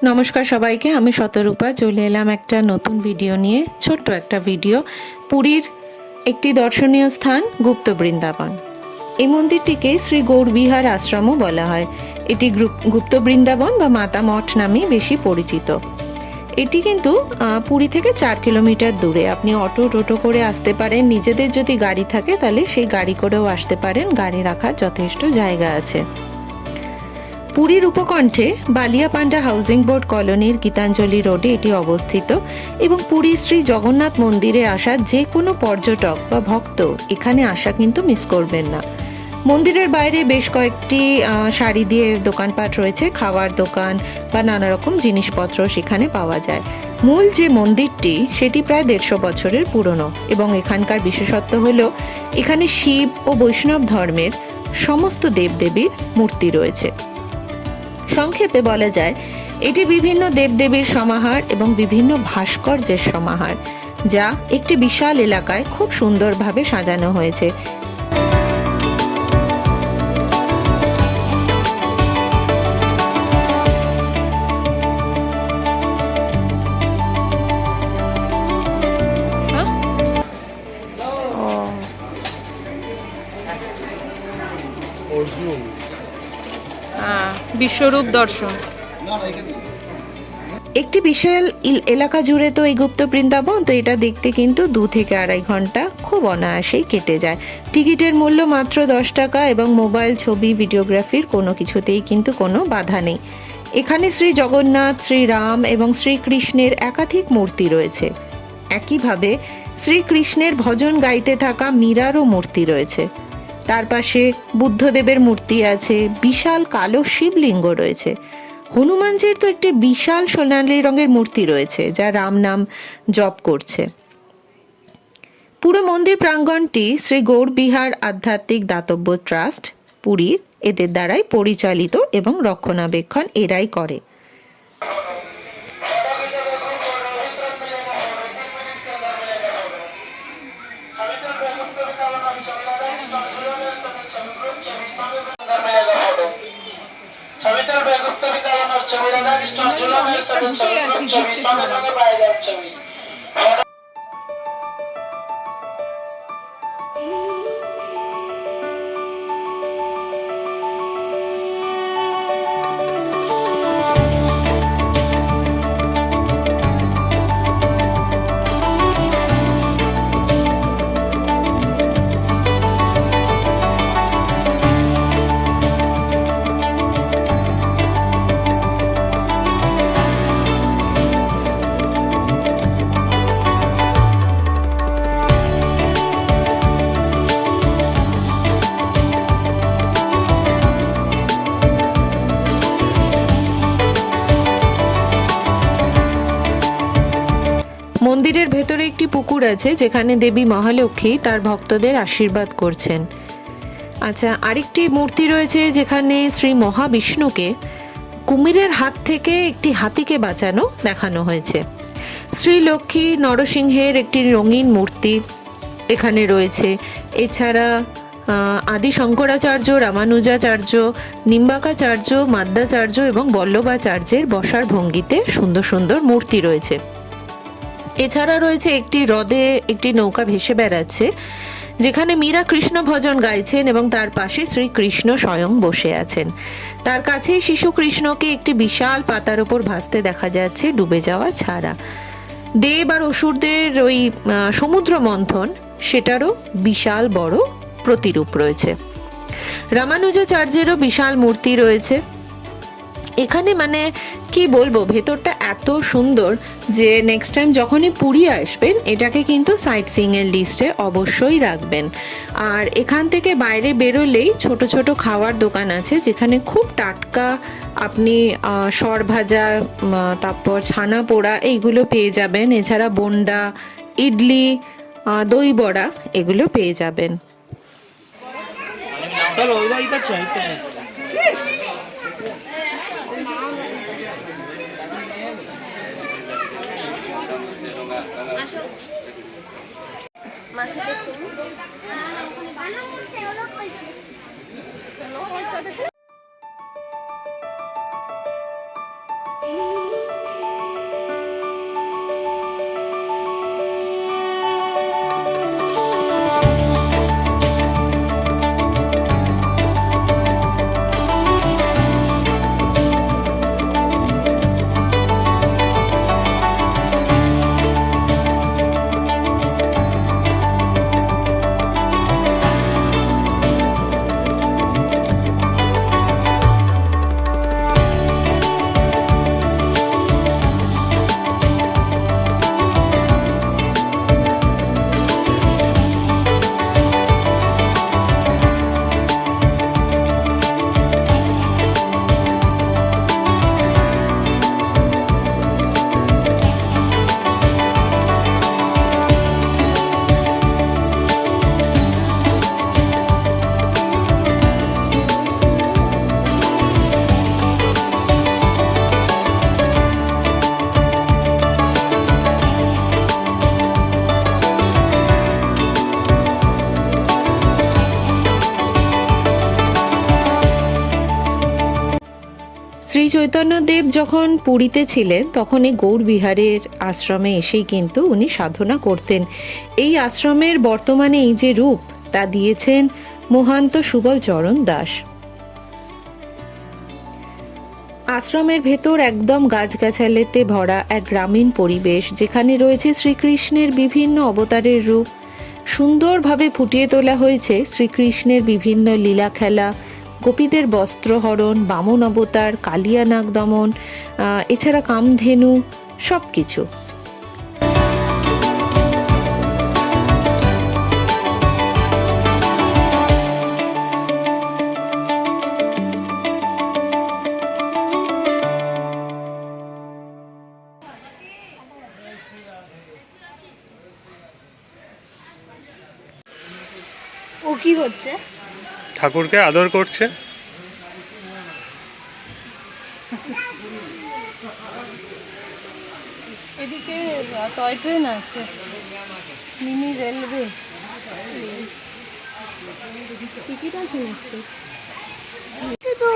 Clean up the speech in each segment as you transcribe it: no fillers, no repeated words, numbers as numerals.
নমস্কার সবাইকে, আমি শতরূপা চলে এলাম একটা নতুন ভিডিও নিয়ে। ছোট্ট একটা ভিডিও। পুরীর একটি দর্শনীয় স্থান গুপ্ত বৃন্দাবন। এই মন্দিরটিকে শ্রী গৌরবিহার আশ্রমও বলা হয়। এটি গুপ্ত বৃন্দাবন বা মাতা মঠ নামেই বেশি পরিচিত। এটি কিন্তু পুরী থেকে 4 কিলোমিটার দূরে। আপনি অটো টোটো করে আসতে পারেন, নিজেদের যদি গাড়ি থাকে তাহলে সেই গাড়ি করেও আসতে পারেন, গাড়ি রাখার যথেষ্ট জায়গা আছে। পুরীর উপকণ্ঠে বালিয়াপান্ডা হাউজিং বোর্ড কলোনির গীতাঞ্জলি রোডে এটি অবস্থিত এবং পুরী শ্রী জগন্নাথ মন্দিরে আসা যে কোনো পর্যটক বা ভক্ত এখানে আসা কিন্তু মিস করবেন না। মন্দিরের বাইরে বেশ কয়েকটি শাড়ি দিয়ে দোকানপাট রয়েছে, খাওয়ার দোকান বা নানা রকম জিনিসপত্র সেখানে পাওয়া যায়। মূল যে মন্দিরটি সেটি প্রায় 150 বছরের পুরনো এবং এখানকার বিশেষত্ব হলো এখানে শিব ও বৈষ্ণব ধর্মের সমস্ত দেবদেবীর মূর্তি রয়েছে। সংক্ষেপে বলা যায় এটি বিভিন্ন দেবদেবীর সমাহার এবং বিভিন্ন ভাস্কর্যের সমাহার, যা একটি বিশাল এলাকায় খুব সুন্দরভাবে সাজানো হয়েছে। বিশ্বরূপ দর্শন একটি বিশাল এলাকা জুড়ে তো এই গুপ্ত বৃন্দাবন, তো এটা দেখতে কিন্তু 2 থেকে 2.5 ঘন্টা খুব অনায়াসেই কেটে যায়। টিকিটের মূল্য মাত্র 10 টাকা এবং মোবাইল, ছবি, ভিডিওগ্রাফির কোনো কিছুতেই কিন্তু কোনো বাধা নেই। এখানে শ্রী জগন্নাথ, শ্রীরাম এবং শ্রীকৃষ্ণের একাধিক মূর্তি রয়েছে। একইভাবে শ্রীকৃষ্ণের ভজন গাইতে থাকা মীরারও মূর্তি রয়েছে। তার পাশে বুদ্ধদেবের মূর্তি আছে, বিশাল কালো শিবলিঙ্গ রয়েছে। হনুমানজির তো একটি বিশাল সোনালী রঙের মূর্তি রয়েছে যা রাম নাম জপ করছে। পুরো মন্দির প্রাঙ্গণটি শ্রী গৌরবিহার আধ্যাত্মিক দাতব্য ট্রাস্ট পুরীর এদের দ্বারাই পরিচালিত এবং রক্ষণাবেক্ষণ এরাই করে। মন্দিরের ভেতরে একটি পুকুর আছে যেখানে দেবী মহালক্ষ্মী তার ভক্তদের আশীর্বাদ করছেন। আচ্ছা, আরেকটি মূর্তি রয়েছে যেখানে শ্রী মহাবিষ্ণুকে কুমিরের হাত থেকে একটি হাতিকে বাঁচানো দেখানো হয়েছে। শ্রী লক্ষ্মী নরসিংহের একটি রঙিন মূর্তি এখানে রয়েছে। এছাড়া আদি শঙ্করাচার্য, রামানুজাচার্য, নিম্বাকাচার্য, মাদ্যাচার্য এবং বল্লভাচার্যের বসার ভঙ্গিতে সুন্দর সুন্দর মূর্তি রয়েছে। এছাড়া রয়েছে একটি হ্রদে একটি নৌকা ভেসে বেড়াচ্ছে যেখানে মীরা কৃষ্ণ ভজন গাইছেন এবং তার পাশে শ্রীকৃষ্ণ স্বয়ং বসে আছেন। তার কাছেই শিশু কৃষ্ণকে একটি বিশাল পাতার ওপর ভাসতে দেখা যাচ্ছে, ডুবে যাওয়া ছাড়া। দেব আর অসুরদের ওই সমুদ্র মন্থন, সেটারও বিশাল বড় প্রতিরূপ রয়েছে। রামানুজাচার্যেরও বিশাল মূর্তি রয়েছে এখানে। মানে কি বলবো, ভেতরটা এত সুন্দর যে নেক্সট টাইম যখনই পুরী আসবেন এটাকে কিন্তু সাইট সিইং এর লিস্টে অবশ্যই রাখবেন। আর এখান থেকে বাইরে বেরোলেই ছোট ছোট খাওয়ার দোকান আছে যেখানে খুব টাটকা আপনি সর ভাজা, তারপর ছানা পোড়া এইগুলো পেয়ে যাবেন। এছাড়া বোন্ডা, ইডলি, দই বড়া এগুলো পেয়ে যাবেন। চৈতন্যদেব যখন পুরীতে ছিলেন তখন এই গৌড়বিহারের আশ্রমে এসেই কিন্তু উনি সাধনা করতেন। এই আশ্রমের বর্তমানে এই যে রূপ তা দিয়েছেন মহান্ত সুবল চরণ দাস। আশ্রমের ভেতর একদম গাছগাছালিতে ভরা এক গ্রামীণ পরিবেশ, যেখানে রয়েছে শ্রীকৃষ্ণের বিভিন্ন অবতারের রূপ। সুন্দরভাবে ফুটিয়ে তোলা হয়েছে শ্রীকৃষ্ণের বিভিন্ন লীলা খেলা, গোপীদের বস্ত্রহরণ, বামন অবতার, কালিয়া নাগ দমন, এছাড়া কামধেনু, সব কিছু। ও কি করছে? ঠাকুরকে আদর করছে। এদিকে টয় ট্রেন আছে, মিনি রেলওয়ে, টিকিট আছে নিশ্চয়ই। তো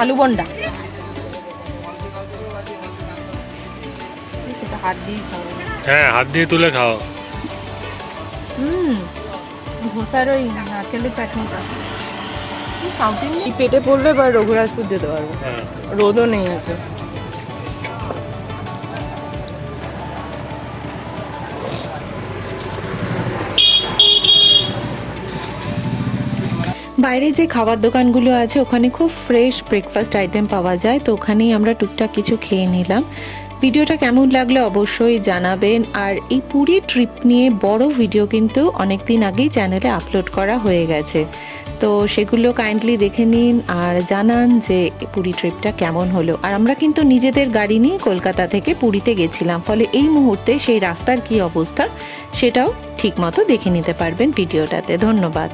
আলু বন্ডা, সেটা হাত দিয়ে খাবো। হ্যাঁ, হাত দিয়ে তুলে খাও। ধোসার ওই নারকেলের চাটনিটা সাউথ ইন্ডিয়ান। পেটে পড়লে বা রঘুরাজপুর যেতে পারবো, রোদও নেই আছে। বাইরে যে খাবার দোকানগুলো আছে ওখানে খুব ফ্রেশ ব্রেকফাস্ট আইটেম পাওয়া যায়, তো ওখানেই আমরা টুকটাক কিছু খেয়ে নিলাম। ভিডিওটা কেমন লাগলো অবশ্যই জানাবেন। আর এই পুরী ট্রিপ নিয়ে বড় ভিডিও কিন্তু অনেক দিন আগেই চ্যানেলে আপলোড করা হয়ে গেছে, তো সেগুলো কাইন্ডলি দেখে নিন আর জানান যে পুরী ট্রিপটা কেমন হলো। আর আমরা কিন্তু নিজেদের গাড়ি নিয়ে কলকাতা থেকে পুরীতে গেছিলাম, ফলে এই মুহূর্তে সেই রাস্তার কী অবস্থা সেটাও ঠিকমতো দেখে নিতে পারবেন ভিডিওটাতে। ধন্যবাদ।